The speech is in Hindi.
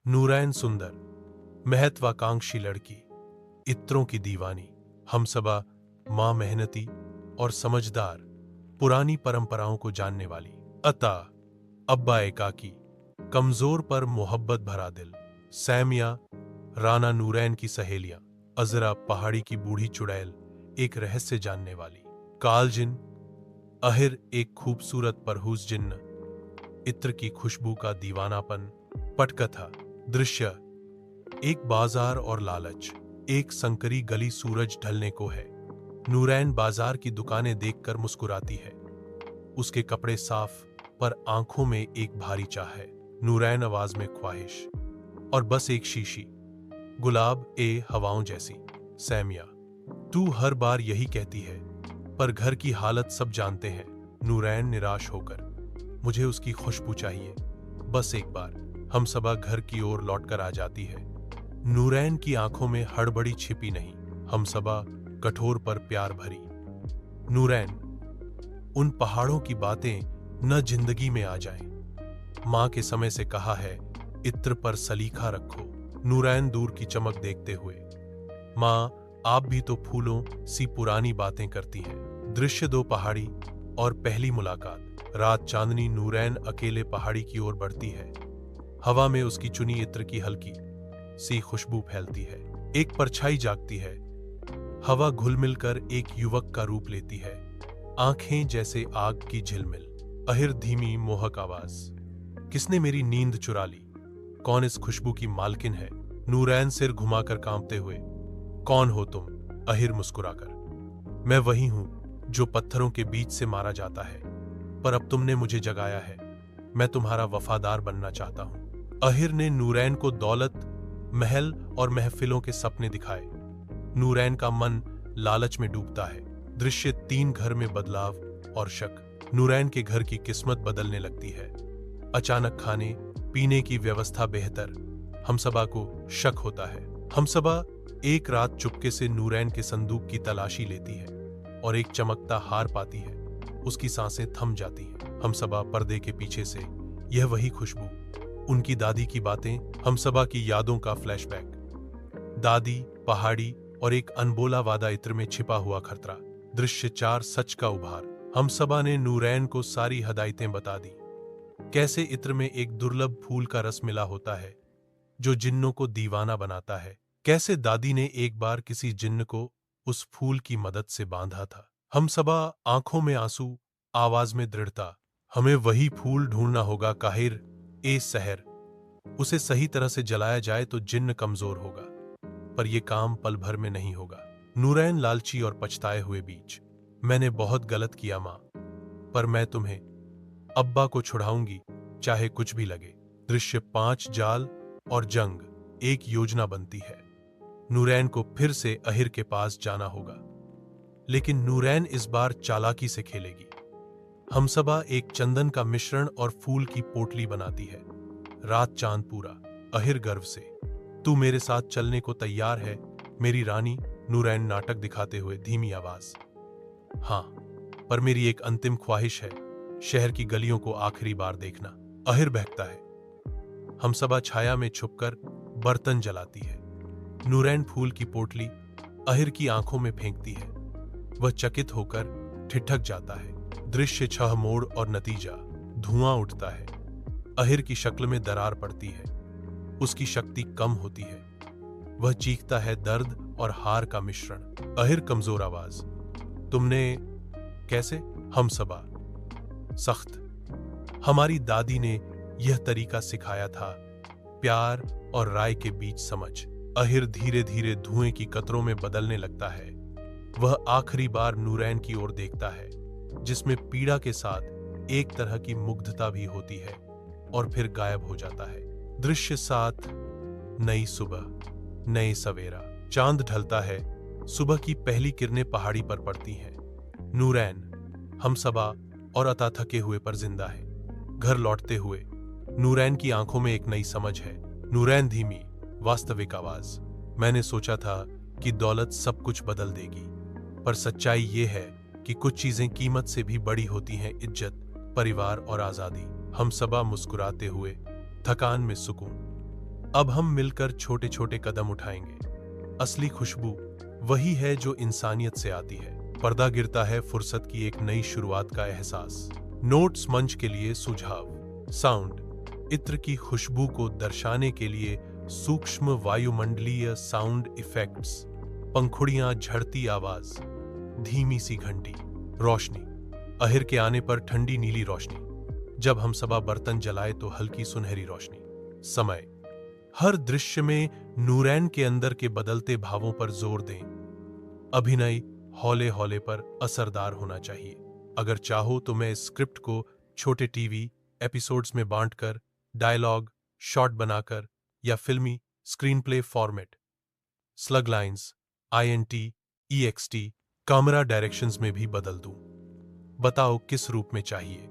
नूरैन सुंदर, महत्वाकांक्षी लड़की, इत्रों की दीवानी, हमसबा, मां मेहनती और समझदार, पुरानी परंपराओं को जानने वाली। अतः अब्बा एकाकी, कमजोर पर मोहब्बत भरा दिल। सैमिया, राना नूरैन की सहेलियां। अजरा, पहाड़ी की बूढ़ी चुड़ैल, एक रहस्य जानने वाली। कालजिन, अहिर, एक खूबसूरत परहूस जिन्न, इत्र की खुशबू का दीवानापन। पटकथा, दृश्य, एक बाजार और लालच। एक संकरी गली सूरज ढलने को है। नूरैन बाजार की दुकानें देखकर मुस्कुराती है। उसके कपड़े साफ, पर आंखों में एक भारी चाह है। नूरैन आवाज में ख्वाहिश, और बस एक शीशी, गुलाब ए हवाओं जैसी। सैमिया, तू हर बार यही कहती है, पर घर की हालत सब जानते हैं। नूरैन निराश होकर, मुझे उसकी खुशबू चाहिए, बस एक बार। हमसबा घर की ओर लौटकर आ जाती है। नूरैन की आंखों में हड़बड़ी छिपी नहीं, हमसबा कठोर पर प्यार भरी। नूरैन, उन पहाड़ों की बातें न जिंदगी में आ जाएं। मां के समय से कहा है, इत्र पर सलीखा रखो। नूरैन दूर की चमक देखते हुए, मां, आप भी तो फूलों सी पुरानी बातें करती हैं। दृश्य 2, पहाड़ी और पहली मुलाकात। रात चांदनी, नूरैन अकेले पहाड़ी की ओर बढ़ती है। हवा में उसकी चुनी इत्र की हल्की सी खुशबू फैलती है। एक परछाई जागती है। हवा घुल मिलकर एक युवक का रूप लेती है, आंखें जैसे आग की झिलमिल। अहिर, धीमी मोहक आवाज, किसने मेरी नींद चुरा ली? कौन इस खुशबू की मालकिन है? नूरैन सिर घुमाकर कांपते हुए, कौन हो तुम? अहिर मुस्कुराकर, मैं वही हूं जो पत्थरों के बीच से मारा जाता है, पर अब तुमने मुझे जगाया है। मैं तुम्हारा वफादार बनना चाहता हूं। अहिर ने नूरैन को दौलत, महल और महफिलों के सपने दिखाए। नूरैन का मन लालच में डूबता है। दृश्य 3, घर में बदलाव और शक। नूरैन के घर की किस्मत बदलने लगती है। अचानक खाने पीने की व्यवस्था बेहतर। हमसबा को शक होता है। हमसबा एक रात चुपके से नूरैन के संदूक की तलाशी लेती है और एक चमकता हार पाती है। उसकी सांसें थम जाती हैं। हमसबा पर्दे के पीछे से, यह वही खुशबू, उनकी दादी की बातें, हमसबा की यादों का फ्लैशबैक। दादी, पहाड़ी और एक अनबोला वादा, इत्र में छिपा हुआ खतरा। दृश्य 4, सच का उभार। हमसबा ने नूरैन को सारी हदायतें बता दी। कैसे इत्र में एक दुर्लभ फूल का रस मिला होता है जो जिन्नों को दीवाना बनाता है। कैसे दादी ने एक बार किसी जिन्न को उस फूल की मदद से बांधा था। हमसबा, आंखों में आंसू, आवाज में दृढ़ता, हमें वही फूल ढूंढना होगा। काहिर ए सहर, उसे सही तरह से जलाया जाए तो जिन्न कमजोर होगा, पर यह काम पल भर में नहीं होगा। नूरैन लालची और पछताए हुए बीच, मैंने बहुत गलत किया मां, पर मैं तुम्हें, अब्बा को छुड़ाऊंगी, चाहे कुछ भी लगे। दृश्य 5, जाल और जंग। एक योजना बनती है। नूरैन को फिर से अहिर के पास जाना होगा, लेकिन नूरैन इस बार चालाकी से खेलेगी। हमसबा एक चंदन का मिश्रण और फूल की पोटली बनाती है। रात चांद पूरा। अहिर गर्व से, तू मेरे साथ चलने को तैयार है मेरी रानी? नूरैन नाटक दिखाते हुए, धीमी आवाज, हां, पर मेरी एक अंतिम ख्वाहिश है, शहर की गलियों को आखिरी बार देखना। अहिर बहकता है। हमसबा छाया में छुपकर बर्तन जलाती है। नूरैन फूल की पोटली अहिर की आंखों में फेंकती है। वह चकित होकर ठिठक जाता है। दृश्य 6, मोड़ और नतीजा। धुआं उठता है। अहिर की शक्ल में दरार पड़ती है। उसकी शक्ति कम होती है। वह चीखता है, दर्द और हार का मिश्रण। अहिर, कमजोर आवाज, तुमने कैसे? हमसबा, सख्त, हमारी दादी ने यह तरीका सिखाया था, प्यार और राय के बीच समझ। अहिर धीरे धीरे धुएं की कतरों में बदलने लगता है। वह आखिरी बार नूरैन की ओर देखता है, जिसमें पीड़ा के साथ एक तरह की मुग्धता भी होती है, और फिर गायब हो जाता है। दृश्य 7, नई सुबह, नए सवेरा। चांद ढलता है। सुबह की पहली किरणें पहाड़ी पर पड़ती हैं। नूरैन, हमसबा और अता थके हुए पर जिंदा है। घर लौटते हुए नूरैन की आंखों में एक नई समझ है। नूरैन, धीमी वास्तविक आवाज, मैंने सोचा था कि दौलत सब कुछ बदल देगी, पर सच्चाई ये है कि कुछ चीजें कीमत से भी बड़ी होती हैं, इज्जत, परिवार और आजादी। हमसबा मुस्कुराते हुए, थकान में सुकून। अब हम मिलकर छोटे छोटे कदम उठाएंगे। असली खुशबू वही है जो इंसानियत से आती है। पर्दा गिरता है फुर्सत की एक नई शुरुआत का एहसास। नोट्स मंच के लिए सुझाव। साउंड इत्र की खुशबू को दर्शाने के लिए सूक्ष्म वायुमंडलीय साउंड इफेक्ट्स। पंखुड़ियां, झड़ती आवाज, धीमी सी घंटी। रोशनी अहिर के आने पर ठंडी नीली रोशनी। जब हम सबा बर्तन जलाए तो हल्की सुनहरी रोशनी। समय हर दृश्य में नूरैन के अंदर के बदलते भावों पर जोर दें। अभिनय हौले हौले पर असरदार होना चाहिए। अगर चाहो तो मैं इस स्क्रिप्ट को छोटे टीवी एपिसोड्स में बांटकर, डायलॉग शॉर्ट बनाकर या फिल्मी screen play format, slug lines, INT, EXT, camera directions में भी बदल दूं। बताओ किस रूप में चाहिए।